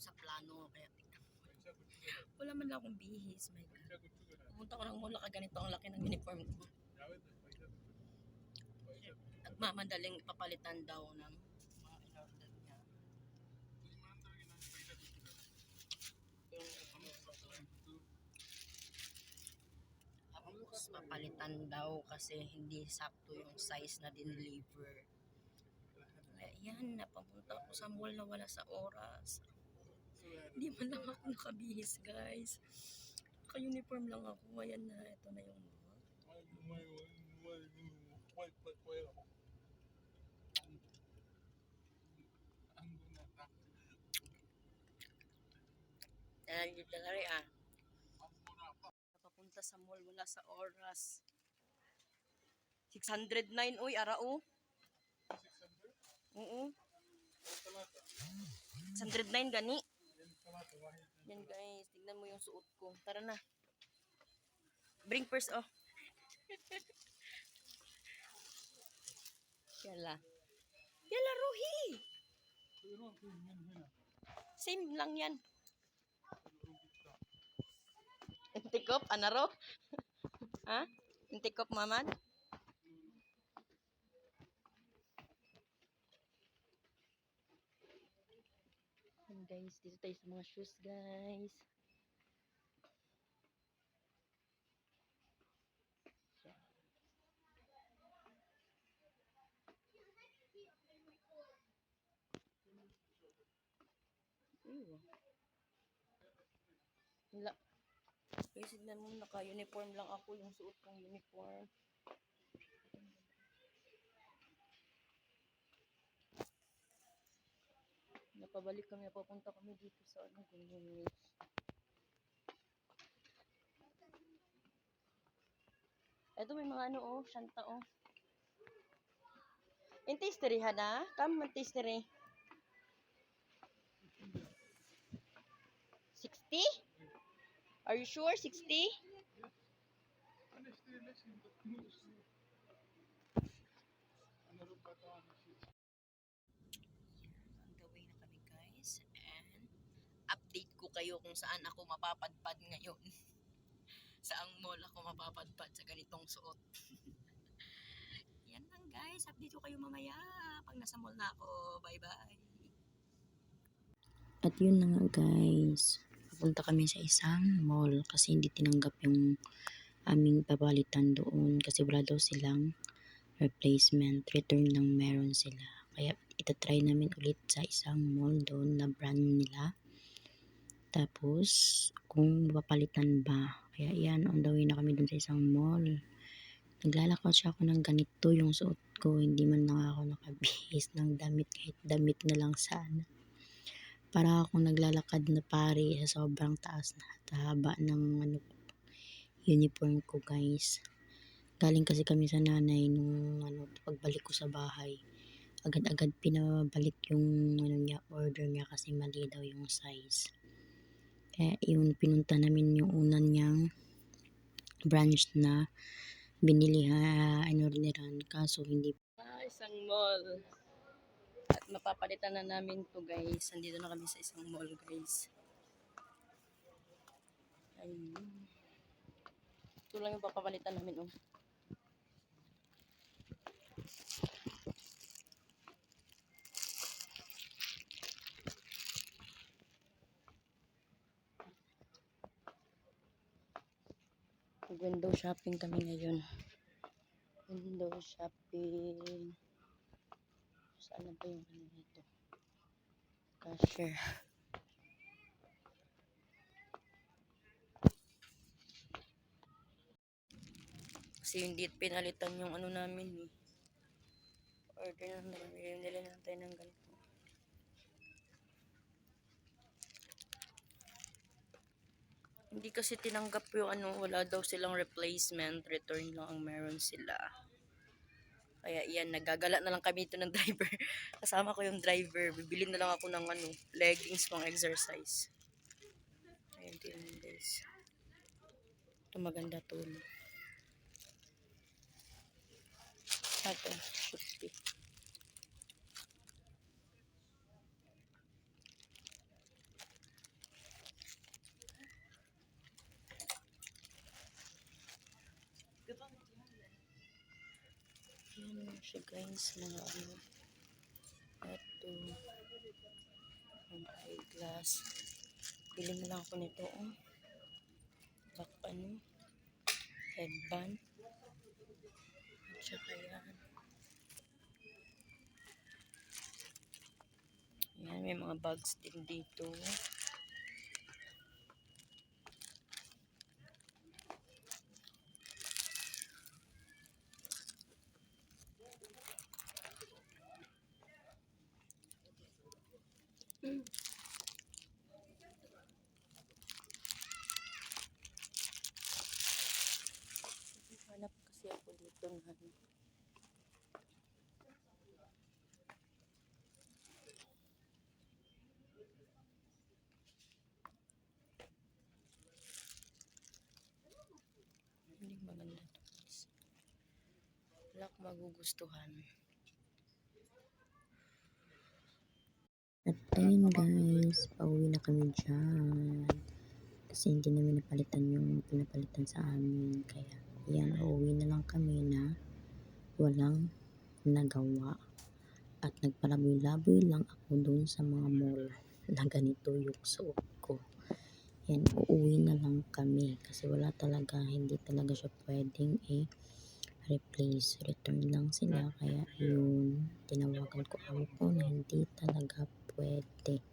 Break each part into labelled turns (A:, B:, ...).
A: sa plano. Kaya wala man lang akong bihis. My God. Pumunta ko ng mall, ganito ang laki ng uniform ko. Nagmamadaling papalitan daw ng mga in-order niya. Tapos papalitan daw kasi hindi sakto yung size na dineliver. Kaya yan, napapunta ako sa mall na wala sa oras. Hindi man lang ako nakabihis, guys. Naka-uniform lang ako. Ayan na, ito na yung mall. Ayan, dito na rin ah. Napapunta sa mall, wala sa oras. 609, uy, arao. Oo. 609 gani. Yan guys, tignan mo yung suot ko. Tara na. Bring purse, oh. Yala. Yala, Ruhi. Same lang yan. Intikop, anaro? Ha? Intikop, mamad? And guys, dito tayo sa mga shoes, guys. Wala. Guys, tignan mo, naka-uniform lang ako, yung suot kong uniform. Napabalik kami, papunta kami dito sa ano, ganyan. Ito may mga ano, oh, shanta, oh. In tastery, hana? Come, mag-tastery. 60? Are you sure? 60? On the way na kami, guys. And update ko kayo kung saan ako mapapadpad ngayon. Saang mall ako mapapadpad sa ganitong suot. Yan lang, guys. Update ko kayo mamaya pag nasa mall na ako. Bye-bye. At yun na nga, guys. Pupunta kami sa isang mall kasi hindi tinanggap yung aming papalitan doon kasi wala daw silang replacement, return lang meron sila. Kaya itatry namin ulit sa isang mall doon na brand nila. Tapos kung mapapalitan ba. Kaya yan, on the way na kami doon sa isang mall. Naglalakad siya ako ng ganito yung suot ko. Hindi man lang ako nakabihis ng damit, kahit damit na lang sana. Para akong naglalakad na pari sa sobrang taas na haba ng ano, uniform ko, guys. Galing kasi kami sa nanay nung ano, pagbalik ko sa bahay. Agad-agad pinabalik yung ano niya, order niya kasi mali daw yung size. Kaya yun, pinunta namin yung unan niyang branch na binili inorderan kaso hindi. Isang mall. At mapapalitan na namin to, guys. Nandito na kami sa isang mall, guys. Ayun. Ito lang yung papapalitan namin, oh. Window shopping kami ngayon. Window shopping. Saan na ba yung ano dito? Cashier. Kasi hindi pinalitan yung ano namin, eh. Order na namin. Nila na tayo ng ganito. Hindi kasi tinanggap yung ano, wala daw silang replacement, return lang ang meron sila. Kaya yan, nagagala na lang kami ito ng driver. Kasama ko yung driver, bibili na lang ako ng ano, leggings pang exercise. Ayun din, guys. Ito maganda to. Ito, 50. siya guys, mga ano, ito, ang eyeglass. Bili na lang ako nito, oh. Back ano, headband. At saka yan. Yan, may mga bags din dito. Hanap kasi ako dito na ano. Hindi maganda to guys. Wala akong magugustuhan. At ayun guys, pauwi na kami dyan. Kasi hindi namin napalitan yung pinapalitan sa amin. Kaya yan, uuwi na lang kami na walang nagawa. At nagpalaboy-laboy lang ako dun sa mga mall na ganito yung suot ko. Yan, uuwi na lang kami. Kasi wala talaga, hindi talaga siya pwedeng replace. Return lang sila. Kaya yun, tinawagan ko amo ko na hindi talaga pwede.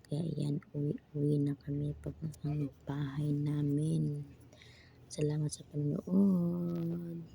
A: Kaya yan, uwi na kami papuntang bahay namin. Salamat sa panonood.